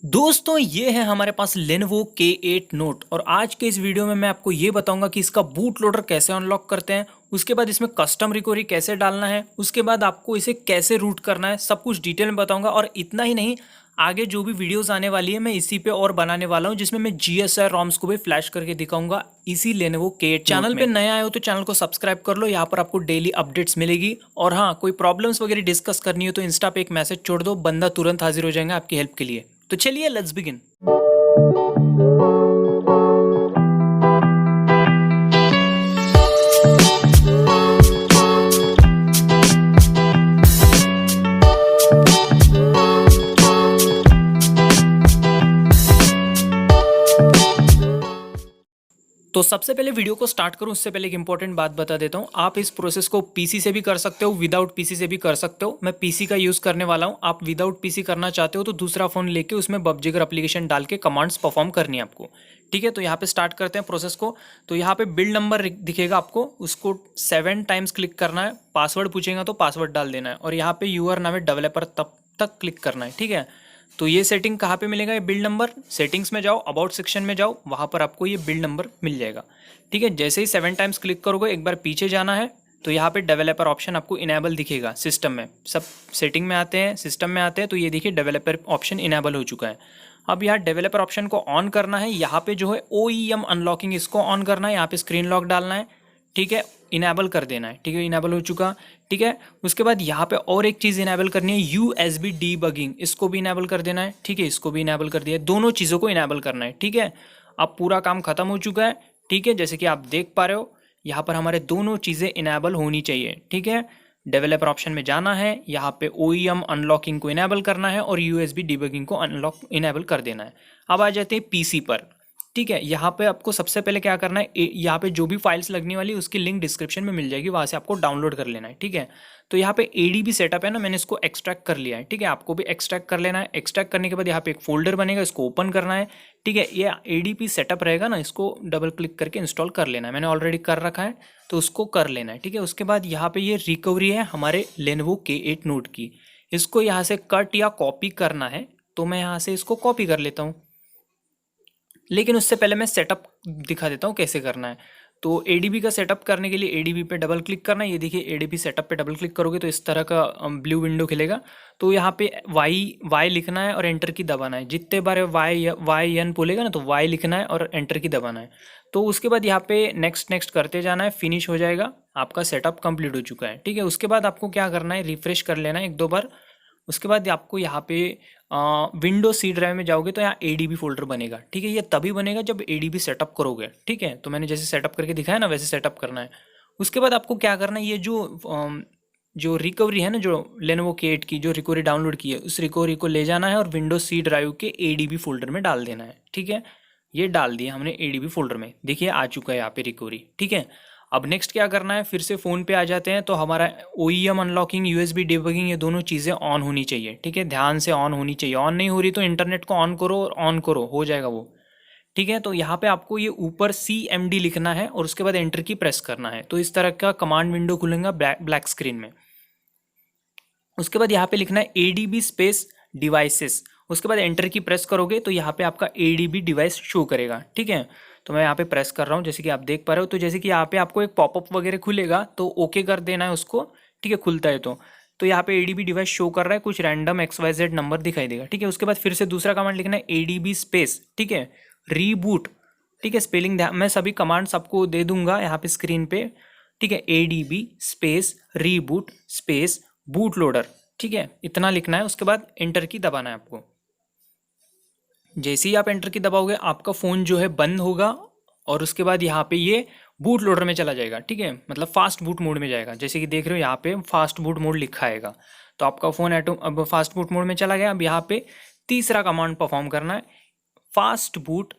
दोस्तों ये है हमारे पास Lenovo K8 Note और आज के इस वीडियो में मैं आपको ये बताऊंगा कि इसका बूट लोडर कैसे अनलॉक करते हैं। उसके बाद इसमें कस्टम रिकवरी कैसे डालना है, उसके बाद आपको इसे कैसे रूट करना है, सब कुछ डिटेल में बताऊंगा। और इतना ही नहीं, आगे जो भी वीडियोस आने वाली है मैं इसी पे और बनाने वाला हूं, जिसमें मैं GSR ROMs को भी फ्लैश करके दिखाऊंगा इसी Lenovo K8 चैनल पे। नया आए हो तो चैनल को सब्सक्राइब कर लो, यहाँ पर आपको डेली अपडेट्स मिलेगी। और हाँ, कोई प्रॉब्लम्स वगैरह डिस्कस करनी हो तो इंस्टा पे एक मैसेज छोड़ दो, बंदा तुरंत हाजिर हो जाएगा आपकी हेल्प के लिए। तो चलिए लेट्स बिगिन। तो सबसे पहले वीडियो को स्टार्ट करूं उससे पहले एक इंपॉर्टेंट बात बता देता हूं। आप इस प्रोसेस को पीसी से भी कर सकते हो, विदाउट पीसी से भी कर सकते हो। मैं पीसी का यूज करने वाला हूं। आप विदाउट पीसी करना चाहते हो तो दूसरा फोन लेके उसमें बबजिगर एप्लीकेशन डाल के कमांड्स परफॉर्म करनी है आपको। ठीक है, तो यहाँ पे स्टार्ट करते हैं प्रोसेस को। तो यहाँ पे बिल्ड नंबर दिखेगा आपको, उसको 7 टाइम्स क्लिक करना है। पासवर्ड पूछेगा तो पासवर्ड डाल देना है और यहाँ पे यूआर नाम है डेवलपर, तब तक क्लिक करना है। ठीक है, तो ये सेटिंग कहाँ पे मिलेगा? ये बिल्ड नंबर, सेटिंग्स में जाओ, अबाउट सेक्शन में जाओ, वहाँ पर आपको ये बिल्ड नंबर मिल जाएगा। ठीक है, जैसे ही 7 टाइम्स क्लिक करोगे एक बार पीछे जाना है तो यहाँ पे डेवलपर ऑप्शन आपको इनेबल दिखेगा। सिस्टम में सब सेटिंग में आते हैं, सिस्टम में आते हैं, तो ये देखिए डेवलपर ऑप्शन इनेबल हो चुका है। अब यहाँ डेवलपर ऑप्शन को ऑन करना है। यहाँ पे जो है OEM अनलॉकिंग, इसको ऑन करना है। यहाँ पे स्क्रीन लॉक डालना है। ठीक है, इनेबल कर देना है। ठीक है, इनेबल हो चुका। ठीक है, उसके बाद यहाँ पे और एक चीज़ इनेबल करनी है, USB डीबगिंग, इसको भी इनेबल कर देना है। ठीक है, इसको भी इनेबल कर दिया है। दोनों चीज़ों को इनेबल करना है। ठीक है, अब पूरा काम खत्म हो चुका है। ठीक है, जैसे कि आप देख पा रहे हो यहाँ पर हमारे दोनों चीज़ें इनेबल होनी चाहिए। ठीक है, डेवलपर ऑप्शन में जाना है, यहाँ पे OEM अनलॉकिंग को इनेबल करना है और USB डीबगिंग को इनेबल कर देना है। अब आ जाते हैं पीसी पर। ठीक है, यहाँ पे आपको सबसे पहले क्या करना है, यहाँ पे जो भी फाइल्स लगने वाली है उसकी लिंक डिस्क्रिप्शन में मिल जाएगी, वहाँ से आपको डाउनलोड कर लेना है। ठीक है, तो यहाँ पे ADB सेटअप है ना, मैंने इसको एक्सट्रैक्ट कर लिया है। ठीक है, आपको भी एक्सट्रैक्ट कर लेना है। एक्सट्रैक्ट करने के बाद यहाँ पे एक फोल्डर बनेगा, इसको ओपन करना है। ठीक है, ये ADB सेटअप रहेगा ना, इसको डबल क्लिक करके इंस्टॉल कर लेना है। मैंने ऑलरेडी कर रखा है तो उसको कर लेना है। ठीक है, उसके बाद यहाँ पे ये रिकवरी है हमारे Lenovo K8 Note की, इसको यहाँ से कट या कॉपी करना है। तो मैं यहाँ से इसको कॉपी कर लेता हूँ, लेकिन उससे पहले मैं सेटअप दिखा देता हूँ कैसे करना है। तो ADB का सेटअप करने के लिए ADB पे डबल क्लिक करना है। ये देखिए ADB सेटअप पे डबल क्लिक करोगे तो इस तरह का ब्लू विंडो खुलेगा। तो यहाँ पे वाई लिखना है और एंटर की दबाना है। जितने बार वाई एन बोलेगा ना तो वाई लिखना है और एंटर की दबाना है। तो उसके बाद यहाँ पे नेक्स्ट नेक्स्ट करते जाना है, फिनिश हो जाएगा, आपका सेटअप कंप्लीट हो चुका है। ठीक है, उसके बाद आपको क्या करना है, रिफ्रेश कर लेना है 1-2 बार। उसके बाद आपको यहाँ पे विंडो सी ड्राइव में जाओगे तो यहाँ ADB फोल्डर बनेगा। ठीक है, ये तभी बनेगा जब ADB सेटअप करोगे। ठीक है, तो मैंने जैसे सेटअप करके दिखाया ना वैसे सेटअप करना है। उसके बाद आपको क्या करना है, ये जो रिकवरी है ना, जो Lenovo K8 की जो रिकवरी डाउनलोड की है, उस रिकवरी को ले जाना है और विंडो सी ड्राइव के ADB फोल्डर में डाल देना है। ठीक है, ये डाल दिया हमने ADB फोल्डर में, देखिए आ चुका है यहाँ पे रिकवरी। ठीक है, अब नेक्स्ट क्या करना है, फिर से फ़ोन पे आ जाते हैं। तो हमारा OEM अनलॉकिंग, USB डिबगिंग, ये दोनों चीज़ें ऑन होनी चाहिए। ठीक है, ध्यान से ऑन होनी चाहिए। ऑन नहीं हो रही तो इंटरनेट को ऑन करो और ऑन करो, हो जाएगा वो। ठीक है, तो यहाँ पे आपको ये ऊपर CMD लिखना है और उसके बाद एंटर की प्रेस करना है। तो इस तरह का कमांड विंडो खुलेगा ब्लैक स्क्रीन में। उसके बाद यहाँ पे लिखना है ADB स्पेस डिवाइसेस। उसके बाद एंटर की प्रेस करोगे तो यहाँ पे आपका ADB डिवाइस शो करेगा। ठीक है, तो मैं यहाँ पे प्रेस कर रहा हूँ, जैसे कि आप देख पा रहे हो। तो जैसे कि यहाँ पे आपको एक पॉपअप वगैरह खुलेगा तो ओके कर देना है उसको। ठीक है, खुलता है तो यहाँ पे ADB डिवाइस शो कर रहा है, कुछ रैंडम XYZ नंबर दिखाई देगा। ठीक है, उसके बाद फिर से दूसरा कमांड लिखना है ADB स्पेस, ठीक है, रीबूट। ठीक है, स्पेलिंग ध्यान, मैं सभी कमांड्स आपको दे दूंगा यहाँ पे स्क्रीन पे। ठीक है, ADB space reboot space boot loader. ठीक है, इतना लिखना है। उसके बाद एंटर की दबाना है आपको। जैसे ही आप एंटर की दबाओगे आपका फ़ोन जो है बंद होगा और उसके बाद यहाँ पे ये बूट लोडर में चला जाएगा। ठीक है, मतलब फास्ट बूट मोड में जाएगा। जैसे कि देख रहे हो यहाँ पे फास्ट बूट मोड लिखा आएगा, तो आपका फ़ोन अब फास्ट बूट मोड में चला गया। अब यहाँ पे तीसरा कमांड परफॉर्म करना है, फास्ट बूट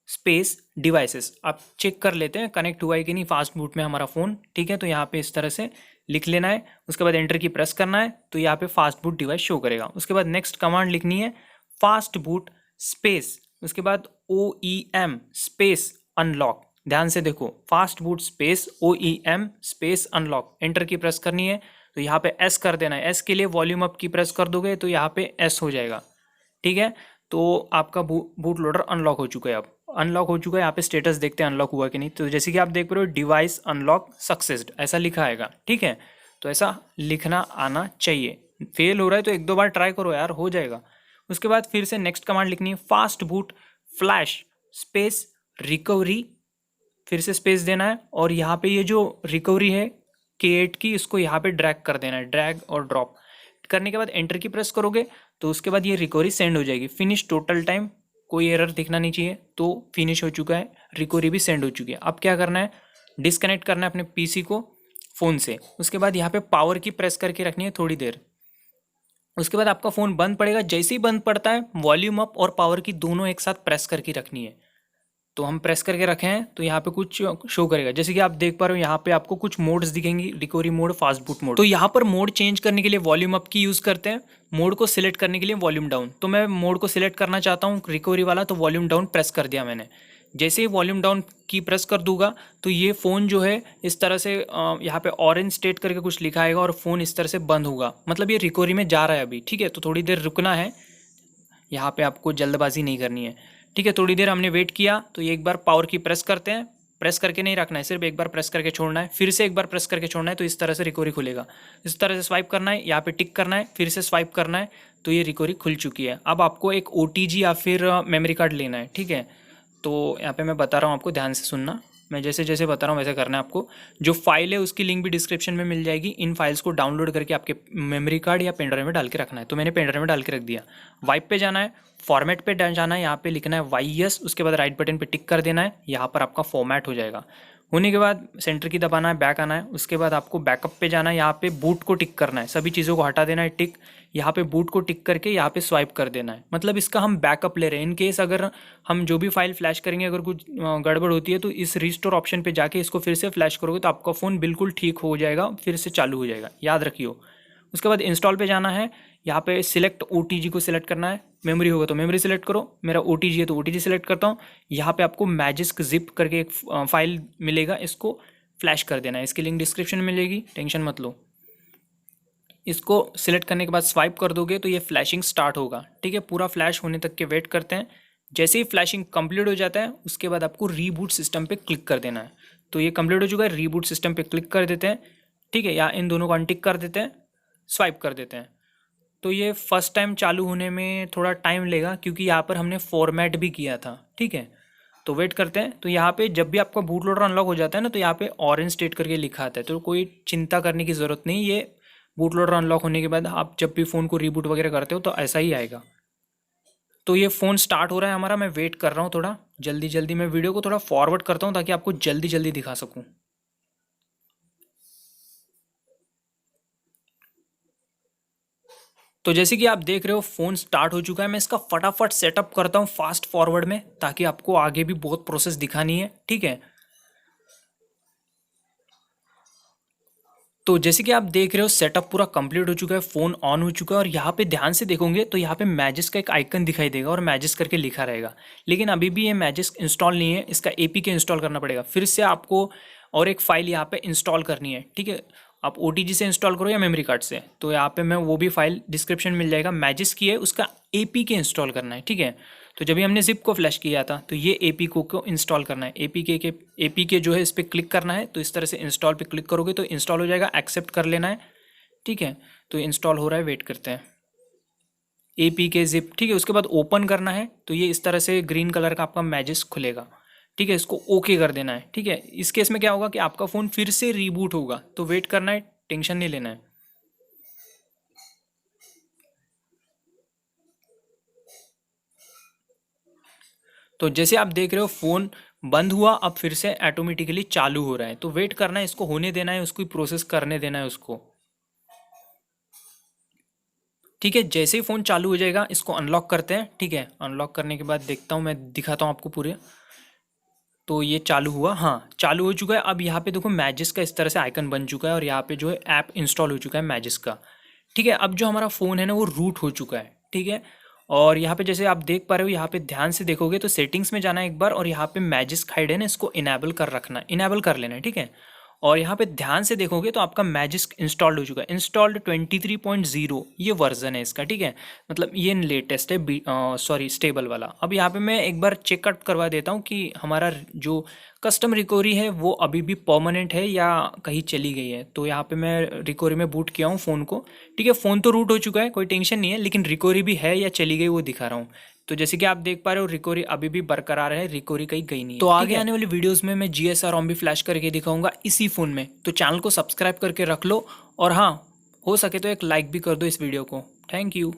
स्पेस डिवाइसेस। आप चेक कर लेते हैं कनेक्ट हुआ है कि नहीं फास्ट बूट में हमारा फ़ोन। ठीक है, तो यहाँ पे इस तरह से लिख लेना है। उसके बाद एंटर की प्रेस करना है तो यहाँ पे फास्ट बूट डिवाइस शो करेगा। उसके बाद नेक्स्ट कमांड लिखनी है, फास्ट बूट स्पेस, उसके बाद OEM स्पेस अनलॉक। ध्यान से देखो, fast boot space OEM space unlock, enter की प्रेस करनी है। तो यहाँ पे S कर देना है। S के लिए वॉल्यूम अप की प्रेस कर दोगे तो यहाँ पे S हो जाएगा। ठीक है, तो आपका बूट लोडर अनलॉक हो चुका है। अब अनलॉक हो चुका है, यहाँ पे स्टेटस देखते हैं अनलॉक हुआ कि नहीं। तो जैसे कि आप देख रहे हो डिवाइस अनलॉक सक्सेस्ड ऐसा लिखा आएगा, ठीक है। तो ऐसा लिखना आना चाहिए। फेल हो रहा है तो एक दो बार ट्राई करो यार, हो जाएगा। उसके बाद फिर से नेक्स्ट कमांड लिखनी है, fast boot flash space recovery, फिर से स्पेस देना है। और यहाँ पे ये जो रिकवरी है K8 की, इसको यहाँ पे ड्रैग कर देना है, ड्रैग और ड्रॉप करने के बाद एंटर की प्रेस करोगे तो उसके बाद ये रिकवरी सेंड हो जाएगी। फिनिश टोटल टाइम, कोई एरर दिखना नहीं चाहिए, तो फिनिश हो चुका है, रिकवरी भी सेंड हो चुकी है। अब क्या करना है, डिस्कनेक्ट करना है अपने पीसी को फ़ोन से। उसके बाद यहाँ पे पावर की प्रेस करके रखनी है थोड़ी देर। उसके बाद आपका फ़ोन बंद पड़ेगा, जैसे ही बंद पड़ता है वॉल्यूम अप और पावर की दोनों एक साथ प्रेस करके रखनी है। तो हम प्रेस करके रखे हैं तो यहाँ पे कुछ शो करेगा, जैसे कि आप देख पा रहे हो यहाँ पे आपको कुछ मोड्स दिखेंगी, recovery mode, fast boot mode. तो यहाँ पर मोड चेंज करने के लिए वॉल्यूम अप की यूज़ करते हैं, मोड को सिलेक्ट करने के लिए वॉल्यूम डाउन। तो मैं मोड को सिलेक्ट करना चाहता हूँ रिकवरी वाला, तो वॉल्यूम डाउन प्रेस कर दिया मैंने। जैसे ही वॉल्यूम डाउन की प्रेस कर दूंगा तो ये फ़ोन जो है इस तरह से यहाँ पे ऑरेंज स्टेट करके कुछ लिखा आएगा और फ़ोन इस तरह से बंद होगा, मतलब ये रिकवरी में जा रहा है अभी, ठीक है। तो थोड़ी देर रुकना है, यहाँ पे आपको जल्दबाजी नहीं करनी है, ठीक है। थोड़ी देर हमने वेट किया तो ये एक बार पावर की प्रेस करते हैं, प्रेस करके नहीं रखना है, सिर्फ एक बार प्रेस करके छोड़ना है, फिर से एक बार प्रेस करके छोड़ना है, तो इस तरह से रिकवरी खुलेगा। इस तरह से स्वाइप करना है, यहाँ पे टिक करना है, फिर से स्वाइप करना है, तो ये रिकवरी खुल चुकी है। अब आपको एक OTG या फिर मेमोरी कार्ड लेना है, ठीक है। तो यहाँ पे मैं बता रहा हूँ आपको, ध्यान से सुनना, मैं जैसे जैसे बता रहा हूँ वैसे करना है आपको। जो फाइल है उसकी लिंक भी डिस्क्रिप्शन में मिल जाएगी, इन फाइल्स को डाउनलोड करके आपके मेमोरी कार्ड या पेन ड्राइव में डाल के रखना है। तो मैंने पेन ड्राइव में डाल के रख दिया। वाइप पे जाना है, फॉर्मेट पे जाना है, यहाँ पे लिखना है YES, उसके बाद राइट बटन पे टिक कर देना है, यहाँ पर आपका फॉर्मेट हो जाएगा। होने के बाद सेंटर की दबाना है, बैक आना है, उसके बाद आपको बैकअप पे जाना है, यहाँ पे बूट को टिक करना है, सभी चीज़ों को हटा देना है टिक, यहाँ पे बूट को टिक करके यहाँ पे स्वाइप कर देना है, मतलब इसका हम बैकअप ले रहे हैं। इन केस अगर हम जो भी फाइल फ्लैश करेंगे अगर कुछ गड़बड़ होती है तो इस रिस्टोर ऑप्शन पे जाके इसको फिर से फ्लैश करोगे तो आपका फ़ोन बिल्कुल ठीक हो जाएगा, फिर से चालू हो जाएगा, याद रखियो। उसके बाद इंस्टॉल पे जाना है, यहाँ पे सिलेक्ट OTG को सिलेक्ट करना है, मेमोरी होगा तो मेमोरी सिलेक्ट करो, मेरा OTG है तो OTG सिलेक्ट करता हूँ। यहाँ पे आपको मैजिस्क जिप करके एक फाइल मिलेगा, इसको फ्लैश कर देना है, इसकी लिंक डिस्क्रिप्शन में मिलेगी, टेंशन मत लो। इसको सिलेक्ट करने के बाद स्वाइप कर दोगे तो ये फ्लैशिंग स्टार्ट होगा, ठीक है। पूरा फ्लैश होने तक के वेट करते हैं। जैसे ही फ्लैशिंग कंप्लीट हो जाता है उसके बाद आपको रीबूट सिस्टम पे क्लिक कर देना है। तो ये कंप्लीट हो चुका है, रीबूट सिस्टम पे क्लिक कर देते हैं, ठीक है, या इन दोनों को अनटिक कर देते हैं, स्वाइप कर देते हैं। तो ये फर्स्ट टाइम चालू होने में थोड़ा टाइम लेगा क्योंकि यहाँ पर हमने फॉर्मेट भी किया था, ठीक है। तो वेट करते हैं। तो यहाँ पे जब भी आपका बूट लोडर अनलॉक हो जाता है ना तो यहाँ पे ऑरेंज स्टेट करके लिखा आता है, तो कोई चिंता करने की ज़रूरत नहीं। ये बूट लोडर अनलॉक होने के बाद आप जब भी फ़ोन को रीबूट वगैरह करते हो तो ऐसा ही आएगा। तो ये फ़ोन स्टार्ट हो रहा है हमारा, मैं वेट कर रहा हूँ थोड़ा, जल्दी जल्दी मैं वीडियो को थोड़ा फॉरवर्ड करता हूँ ताकि आपको जल्दी जल्दी दिखा सकूँ। तो जैसे कि आप देख रहे हो फ़ोन स्टार्ट हो चुका है, मैं इसका फटाफट सेटअप करता हूँ फास्ट फॉरवर्ड में ताकि आपको आगे भी बहुत प्रोसेस दिखानी है, ठीक है। तो जैसे कि आप देख रहे हो सेटअप पूरा कंप्लीट हो चुका है, फ़ोन ऑन हो चुका है और यहाँ पे ध्यान से देखोगे तो यहाँ पे मैजिस्क का एक आइकन दिखाई देगा और मैजिस्क करके लिखा रहेगा। लेकिन अभी भी ये मैजिस्क इंस्टॉल नहीं है, इसका APK इंस्टॉल करना पड़ेगा फिर से आपको, और एक फ़ाइल यहाँ पे इंस्टॉल करनी है, ठीक है। आप OTG से इंस्टॉल करो या मेमोरी कार्ड से, तो यहाँ पे मैं वो भी फाइल डिस्क्रिप्शन मिल जाएगा। मैजिस्क की है, उसका APK इंस्टॉल करना है, ठीक है। तो जब भी हमने जिप को फ्लैश किया था तो ये APK को इंस्टॉल करना है, APK जो है इस पर क्लिक करना है। तो इस तरह से इंस्टॉल पे क्लिक करोगे तो इंस्टॉल हो जाएगा, एक्सेप्ट कर लेना है, ठीक है। तो इंस्टॉल हो रहा है, वेट करते हैं। APK जिप, ठीक है। उसके बाद ओपन करना है तो ये इस तरह से ग्रीन कलर का आपका मैजिस्क खुलेगा, ठीक है। इसको ओके कर देना है, ठीक है। इस केस में क्या होगा कि आपका फ़ोन फिर से रीबूट होगा, तो वेट करना है, टेंशन नहीं लेना है। तो जैसे आप देख रहे हो फ़ोन बंद हुआ, अब फिर से ऑटोमेटिकली चालू हो रहा है, तो वेट करना है, इसको होने देना है, उसको प्रोसेस करने देना है उसको, ठीक है। जैसे ही फ़ोन चालू हो जाएगा इसको अनलॉक करते हैं, ठीक है। अनलॉक करने के बाद देखता हूँ, मैं दिखाता हूँ आपको पूरे। तो ये चालू हुआ, हाँ चालू हो चुका है। अब यहाँ पे देखो मैजिस्क का इस तरह से आइकन बन चुका है और यहाँ पे जो है ऐप इंस्टॉल हो चुका है मैजिस्क का, ठीक है। अब जो हमारा फ़ोन है ना वो रूट हो चुका है, ठीक है। और यहाँ पे जैसे आप देख पा रहे हो, यहाँ पे ध्यान से देखोगे तो सेटिंग्स में जाना है एक बार और यहाँ पे मैजिस्क हाइड है ना, इसको इनेबल कर रखना, इनेबल कर लेना है, ठीक है। और यहाँ पे ध्यान से देखोगे तो आपका मैजिस्क इंस्टॉल्ड हो चुका है। इंस्टॉल्ड 23.0 ये वर्जन है इसका, ठीक है, मतलब ये लेटेस्ट है, सॉरी स्टेबल वाला। अब यहाँ पे मैं एक बार चेकआउट करवा देता हूँ कि हमारा जो कस्टम रिकवरी है वो अभी भी परमानेंट है या कहीं चली गई है। तो यहाँ पे मैं रिकवरी में बूट किया हूँ फ़ोन को, ठीक है, फ़ोन तो रूट हो चुका है, कोई टेंशन नहीं है, लेकिन रिकवरी भी है या चली गई वो दिखा रहा हूँ। तो जैसे कि आप देख पा रहे हो रिकवरी अभी भी बरकरार है, रिकवरी कहीं गई नहीं है। तो आगे आने वाली वीडियोस में मैं GSR ROM भी फ्लैश करके दिखाऊंगा इसी फ़ोन में, तो चैनल को सब्सक्राइब करके रख लो। और हाँ, हो सके तो एक लाइक भी कर दो इस वीडियो को। Thank you.